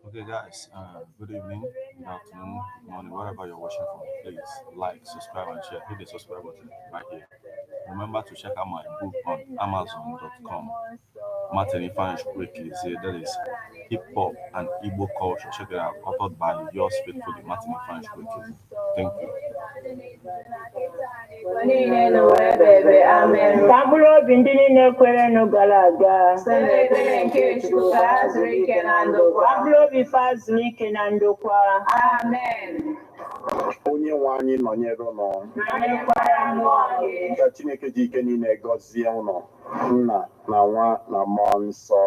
Okay, guys, good evening, good afternoon, good morning, wherever you're watching from. Please like, subscribe, and share. Hit the subscribe button right here. Remember to check out my book on Amazon.com. Martin Ifan quickly say that is hip hop and Igbo culture. Check it out, authored by yours faithfully, Martin Ifan quickly. Thank you. Kabụrụ obi ndị niile kwere nụ gara aga. Kabụrụ obi fa zuru ike na ndokwa. Onye nwe anyị nọnyere ụnụ. Ka Chineke ji ike niile gọzie ụnụ, Nna na Nwa na Mmụọ Nsọ.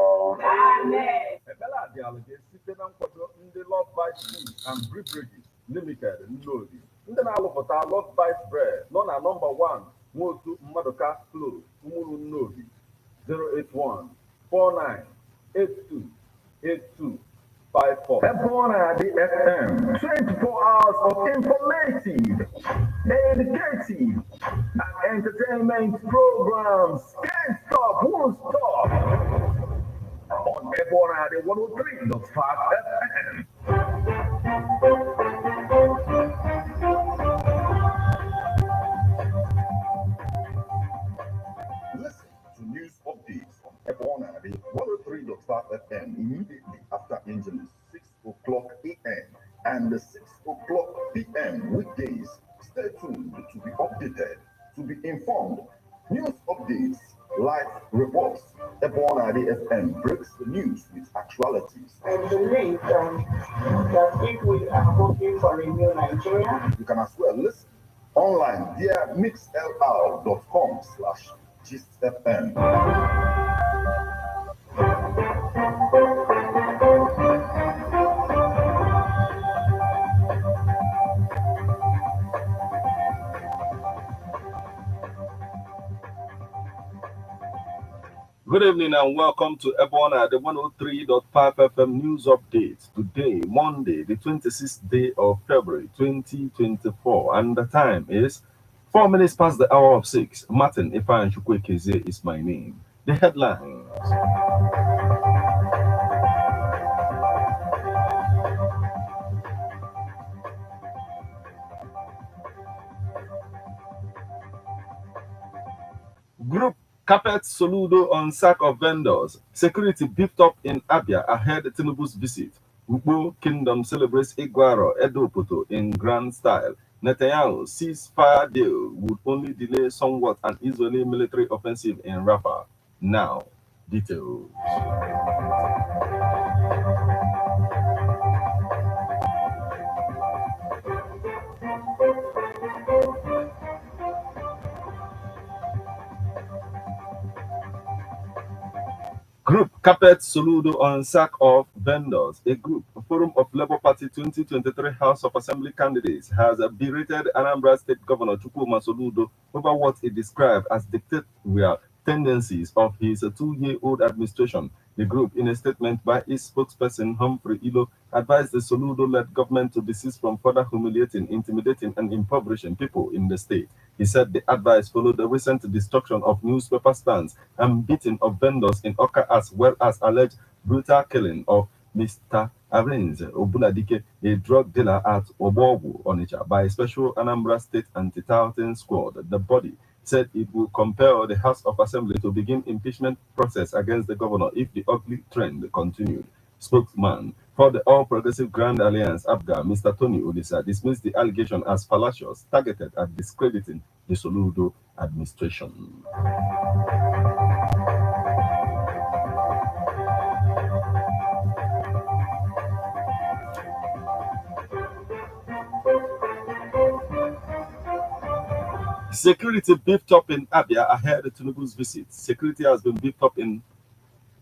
Ekpere a dị ala ga-esite na nkwado ndị Love Bites Food and Beverages Limited Nnobi. Ndị na-alụpụta Love Bites Bread nọ na nọmba 1 Nwotu Mmaduka Close, Umuru Nnobi, 081-4982-8254. Ebe at the FM, 24 hours of informative, educative, and entertainment programs. Can't stop, won't stop. On Ebona at the 103.5 FM. Listen to news updates on Ebona at the 103.5 FM immediately after Angeles, 6 o'clock a.m. and 6 o'clock p.m. weekdays. Stay tuned to be updated, to be informed. News updates, live reports. Ebona at the FM breaks the news with actualities. And believe that if we are hoping for a new Nigeria, You can as well listen online via mixlr.com/gistfm. Good evening and welcome to Ebona, the 103.5 FM news update. Today, Monday, the 26th day of February 2024, and the time is 4 minutes past the hour of 6. Martin Ifan Chukwuekeze is my name. The headlines. Group carpet Soludo on sack of vendors. Security beefed up in Abia ahead of Tinubu's visit. Ukpo Kingdom celebrates IGUARO Ede Opото in grand style. Netanyahu ceasefire deal would only delay somewhat an Israeli military offensive in Rafah. Now, details. Group carpet Soludo on sack of vendors. A group, Forum of Labour Party 2023 House of Assembly candidates, has berated Anambra State Governor Chukwuma Soludo over what he described as dictatorial tendencies of his 2-year-old administration. The group, in a statement by its spokesperson Humphrey Ilo, advised the Soludo-led government to desist from further humiliating, intimidating, and impoverishing people in the state. He said the advice followed the recent destruction of newspaper stands and beating of vendors in Oka, as well as alleged brutal killing of Mr. Arinze Obuladike, a drug dealer at Obogu, Onitsha, by a special Anambra State anti-touting squad. The body said it will compel the House of Assembly to begin impeachment process against the governor if the ugly trend continued. Spokesman for the All Progressive Grand Alliance, APGA, Mr. Tony Odisa, dismissed the allegation as fallacious, targeted at discrediting the Soludo administration. Security beefed up in Abia ahead of Tinubu's visit. Security has been beefed up in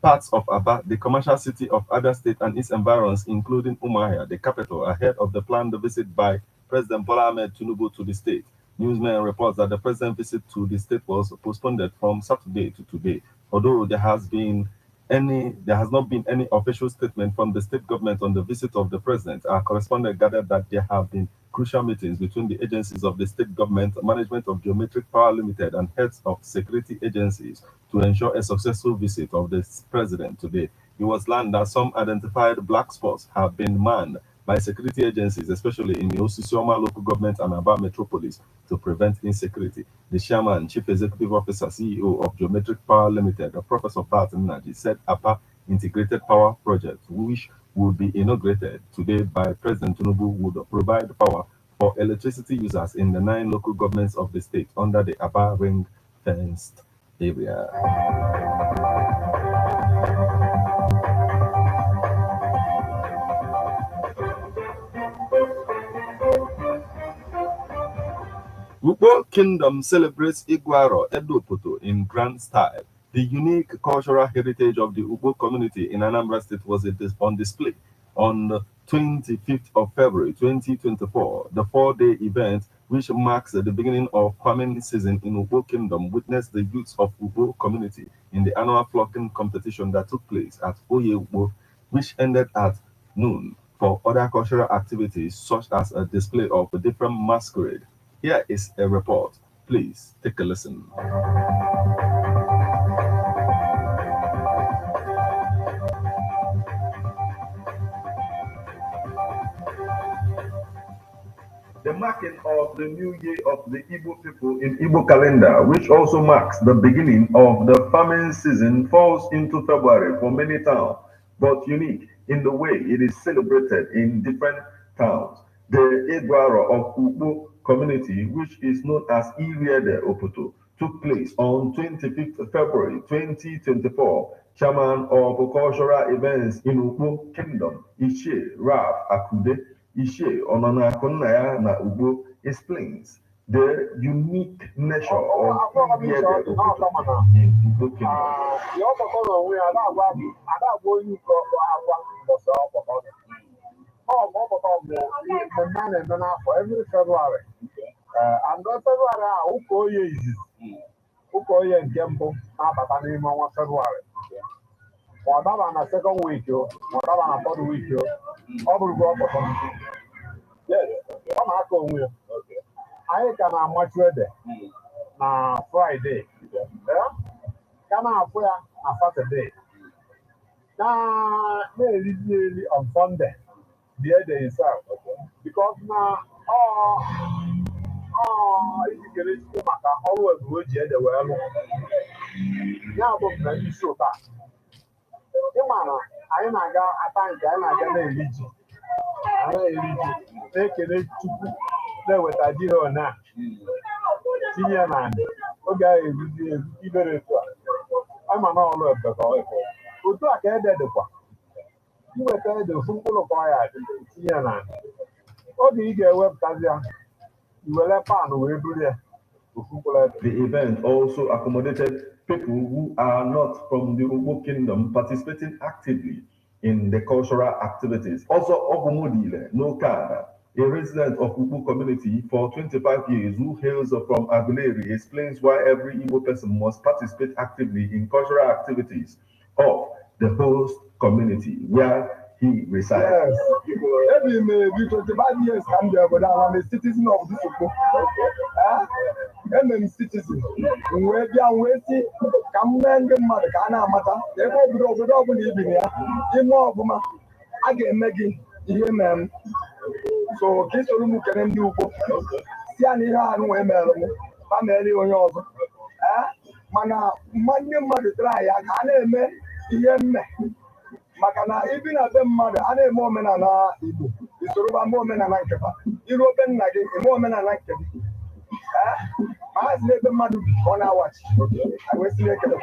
parts of Aba, the commercial city of Abia State and its environs, including Umuahia, the capital, ahead of the planned visit by President Bola Ahmed Tinubu to the state. Newsmen reports that the president's visit to the state was postponed from Saturday to today, although there has not been any official statement from the state government on the visit of the president. Our correspondent gathered that there have been crucial meetings between the agencies of the state government, management of Geometric Power Limited, and heads of security agencies to ensure a successful visit of the president today. It was learned that some identified black spots have been manned by security agencies, especially in the Osisioma local government and Aba metropolis, to prevent insecurity. The chairman, chief executive officer, CEO of Geometric Power Limited, Professor Bart Nnaji, said Aba Integrated Power Project, which will be inaugurated today by President Tinubu, would provide power for electricity users in the 9 local governments of the state under the Aba Ring fenced area. Ukpo Kingdom celebrates IGUARO Ede Opото in grand style. The unique cultural heritage of the Ukpo community in Anambra State was on display on the 25th of February 2024. The 4-day event, which marks the beginning of farming season in Ukpo Kingdom, witnessed the youths of Ukpo community in the annual flocking competition that took place at Oye Ukpo, which ended at noon, for other cultural activities such as a display of a different masquerade. Here is a report. Please take a listen. The marking of the new year of the Igbo people in Igbo calendar, which also marks the beginning of the farming season, falls into February for many towns, but unique in the way it is celebrated in different towns. The IGUARO of Ukpo community, which is known as IGUARO Ede Opото, took place on 25th February 2024. Chairman of cultural events in Ukpo Kingdom, Ishe Raf Akude, Ishe Ononakunaya na Ugbo, explains the unique nature of IGUARO Ede Opото in Ugbo Kingdom. Every February. And February, Ukoye is Ukoye and Gembo, Abatani, February. Whatever on a second week, whatever on a third week, all will go up. Yes, I'm not going. I can much weather. Now, Friday. Come out for a Saturday. Now, maybe on Sunday. The other itself. Because now, if you get it, always go to the well. Now, but you show that. I na-aga atanka, I na-aga na-eriji. Na-ekele Chukwu na-eweta ji na tinye na oge ahụ eruzi ibere etu a. Ama na ọlụ ebe ka ọ dị. Otu a ka ede dịkwa. Iweta ede ofu mkpụrụ ka ọ ya dị tinye na oge ị ga-ewepụtazi ya, iwere pan wee buru ya. The event also accommodated people who are not from the Ugbo Kingdom participating actively in the cultural activities. Also, Ogumudile Nokada, a resident of Ugbo community for 25 years who hails from Aguleri, explains why every Igbo person must participate actively in cultural activities of the host community where he resides. Yes, every maybe 25 years come there, but I'm a citizen of this Ugbo. I'm a citizen. Where they are waiting, come and get mad, can I matter? They will believe in here. In more of them, I get Maggie, here, ma'am. So, kiss your room can do. Siani, I know a melon, family on yours. Mana, money, mother, try, I can't make here. Makana, even at them mother, and a moment and Ibu. It's over a moment and like European like a moment and like it. I let the mother on our watch. I was like the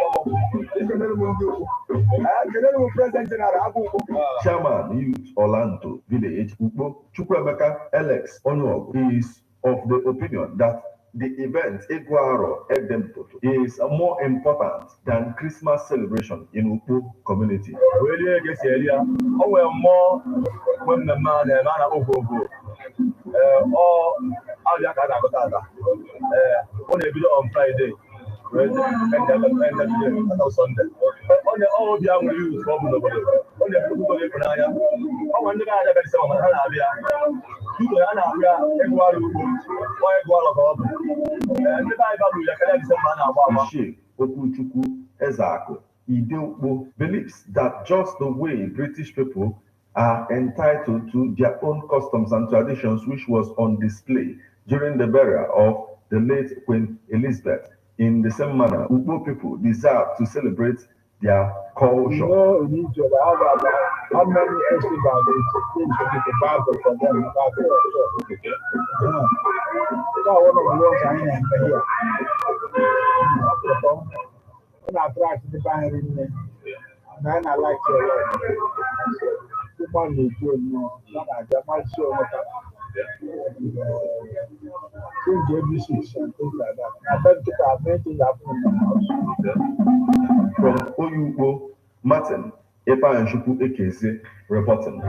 President Chairman Youth Orlando Village Ugbo Chukwemeka Alex Onyo is of the opinion that the event IGUARO Ede Opото is more important than Christmas celebration in Ukpo community. Really, I guess area. Oh, well, more when the man and man over. Or only on Friday. And Sunday. Only all the young youth, only people live in Aya. Oh, when the guy that is on Arabia. Ije a na-abịa ịgụara ugbo onye gụọrọ ka ọ bụ ndị be anyị balụ ya karịa Disemba a na-agba agba. Sheikh Okuchukwu Ezeaku Ideukpo believes that just the way British people are entitled to their own customs and traditions, which was on display during the burial of the late Queen Elizabeth, in the same manner, Ugbo people deserve to celebrate their culture. You know, in Egypt, I have about how many festivals they the Bible for them about the church. One of the ones I am here. When I try to define it, man, I like to the money you know, not I might show change ABC and things like that. I bet you can make things happen in my house. From Oyugbo, Martin Epanchukwu Ekeze reporting.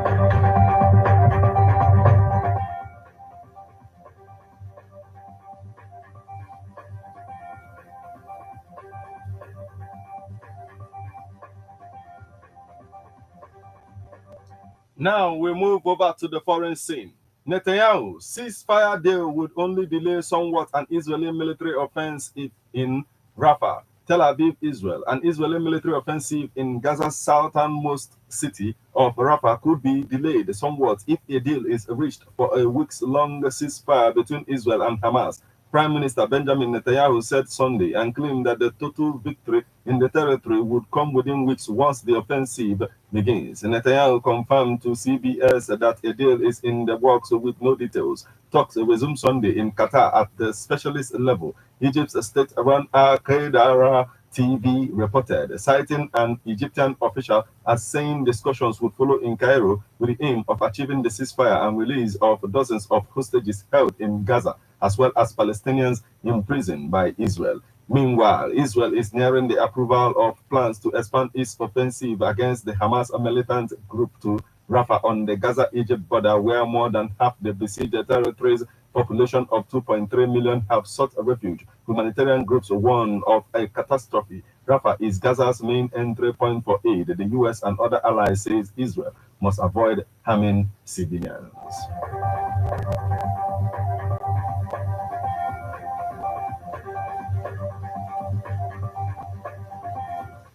Now we move over to the foreign scene. Netanyahu ceasefire deal would only delay somewhat an Israeli military offensive in Rafah, Tel Aviv, Israel. An Israeli military offensive in Gaza's southernmost city of Rafah could be delayed somewhat if a deal is reached for a weeks-long ceasefire between Israel and Hamas. Prime Minister Benjamin Netanyahu said Sunday and claimed that the total victory in the territory would come within weeks once the offensive begins. Netanyahu confirmed to CBS that a deal is in the works with no details. Talks resumed Sunday in Qatar at the specialist level. Egypt's state-run Al-Qaeda TV reported, citing an Egyptian official as saying discussions would follow in Cairo with the aim of achieving the ceasefire and release of dozens of hostages held in Gaza, as well as Palestinians imprisoned by Israel. Meanwhile, Israel is nearing the approval of plans to expand its offensive against the Hamas militant group to Rafah on the Gaza-Egypt border, where more than half the besieged territory's population of 2.3 million have sought refuge. Humanitarian groups warn of a catastrophe. Rafah is Gaza's main entry point for aid. The U.S. and other allies say Israel must avoid harming civilians.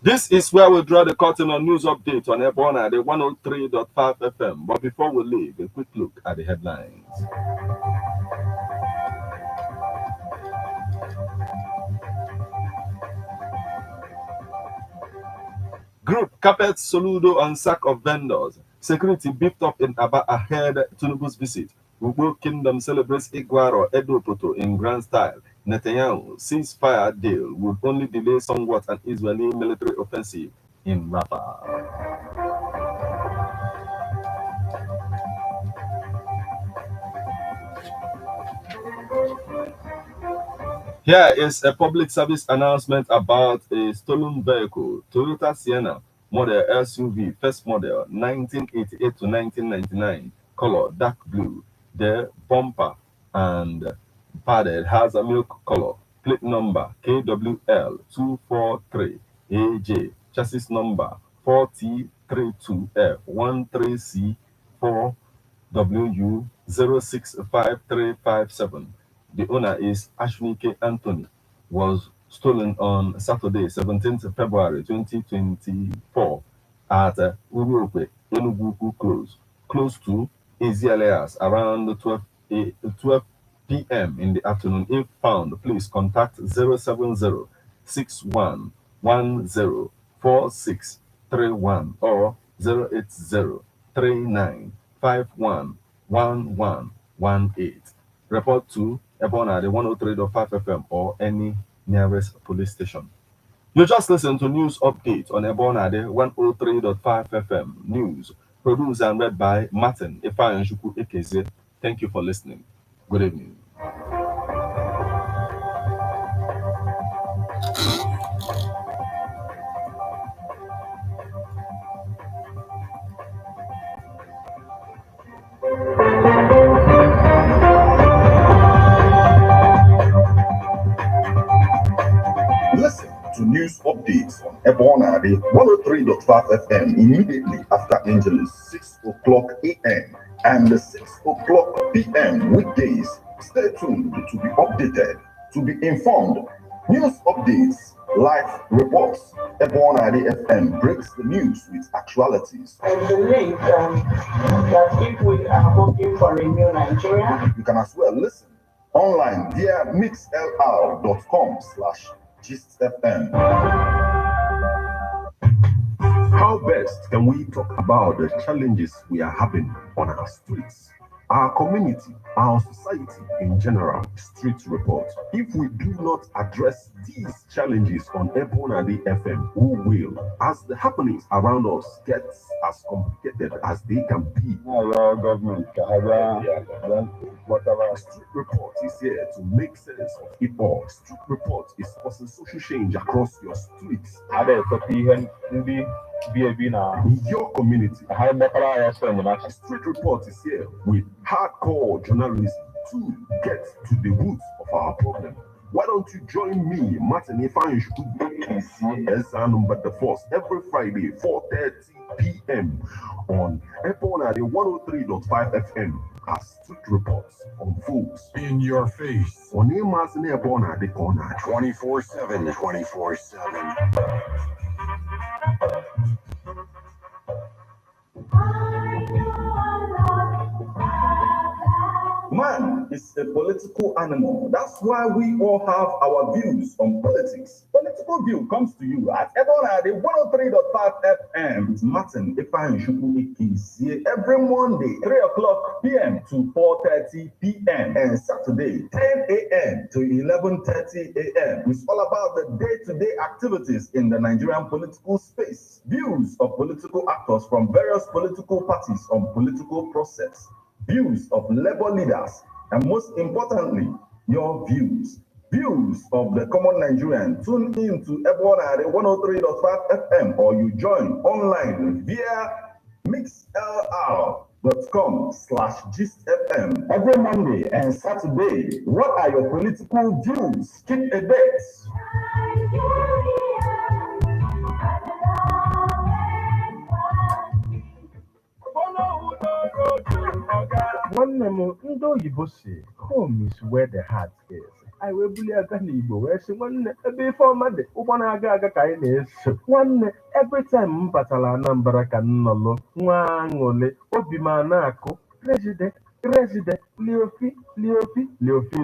This is where we draw the curtain on news update on Ebona, the 103.5 FM. But before we leave, a quick look at the headlines. Group carpets Soludo on sack of vendors. Security beefed up in Aba ahead Tinubu's visit. Ugbo Kingdom celebrates IGUARO Ede Opото in grand style. Netanyahu ceasefire deal would only delay somewhat an Israeli military offensive in Rafah. Here is a public service announcement about a stolen vehicle, Toyota Sienna model SUV, first model 1988 to 1999, color dark blue. The bumper and padded has a milk color. Plate number KWL243AJ. Chassis number 4032F13C4W065357. The owner is Ashnike Anthony. Was stolen on Saturday, 17th February 2024 at Urupe, Enugu close to Ezialeas around 12 p.m. in the afternoon. If found, please contact 070-6110-4631 or 080-3951-1118. Report to Ebona, the 103.5 FM or any nearest police station. You just listened to news update on Ebona, the 103.5 FM news, produced and read by Martin Epanchukwu Ekeze. Thank you for listening. Good evening. Listen to news updates on Ebona, the 103.5 FM immediately after Angeles, 6 o'clock a.m. and 6 o'clock p.m. weekdays. Stay tuned to be updated, to be informed. News updates, live reports. Ebon Ade FM breaks the news with actualities. And the link that if we are hoping for a new Nigeria, you can as well listen online via mixlr.com/gistfm. How best can we talk about the challenges we are having on our streets, our community, our society in general? Street report. If we do not address these challenges on Ebonadi FM, who will? As the happenings around us get as complicated as they can be, government, whatever. Street report is here to make sense of it all. Street report is causing social change across your streets. In your community. Street report is here with hardcore journalism to get to the roots of our problem. Why don't you join me, Martin number the force every Friday, 4:30 p.m. on Epona 103.5 FM as Street Reports unfolds in your face. On Emas in Epona the corner 24/7, 24/7. Man is a political animal. That's why we all have our views on politics. Political View comes to you at Ebonade 103.5 FM with Martin Ifeanyi every Monday, 3 o'clock p.m. to 4:30 p.m. and Saturday, 10 a.m. to 11:30 a.m. It's all about the day-to-day activities in the Nigerian political space. Views of political actors from various political parties on political process. Views of labor leaders, and most importantly, your views. Views of the common Nigerian. Tune in to Ebonade 103.5 FM or you join online via mixlr.com/gistfm every Monday and Saturday. What are your political views? Keep a date. Nwanne m ndị oyibo si home is where the heart is. Anyị wee bulie aka n'Igbo wee sị nwanne ebe ife ọma dị ụgbọ na-aga aga ka anyị na-eso. Nwanne every time m batara Anambra ka m nọlụ nwa aṅụlị obi m na-akụ Resident Leofi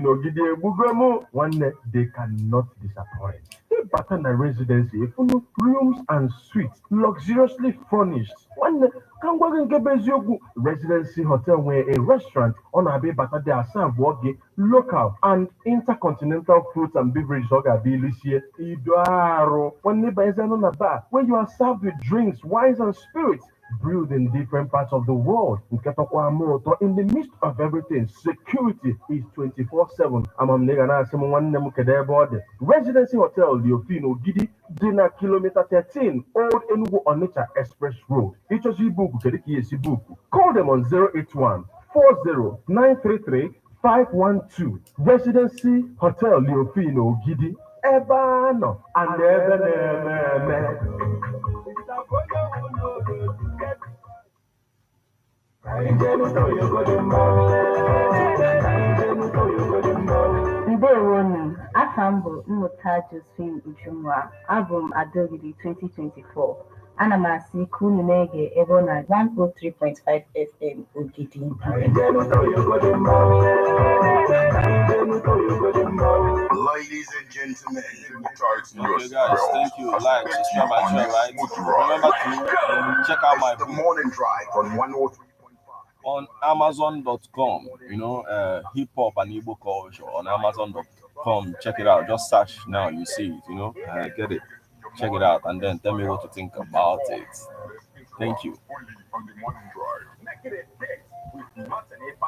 n'ogidi egbugo m. Nwanne they cannot disappoint. Ịbata na residency ifunu rooms and suites luxuriously furnished. Nwanne ka m gwa gị nke bụ eziokwu, Residency Hotel nwere a restaurant ọ na-abịa ịbata dị aserve gị local and intercontinental fruits and beverages ọ ga-abịa ilisie ido arụ. Nwanne ịbanyezianụ na bar where you are served with drinks, wines and spirits brewed in different parts of the world. In the midst of everything, security is 24/7. Residency Hotel Leofino Gidi, Dina Kilometer 13, Old Enugu Onitsha Express Road. Call them on 081 40 933 512. Residency Hotel Leofino Gidi, Ebano and Ebenem. Mbewonu, Asambo Mmụta Josephine Ujunwa, album Adogidi 2024. Ana m asị ka unu na-ege Ebona 103.5 FM Ogidi. Ladies and gentlemen, Okay, guys, thank you. Like, subscribe, and share, right? Remember to check out my the book morning drive on 103.5. on Amazon.com. Hip hop and Igbo culture on Amazon.com. Check it out. Just search now, you see it. Get it. Check it out, and then tell me what to think about it. Thank you. On the morning drive.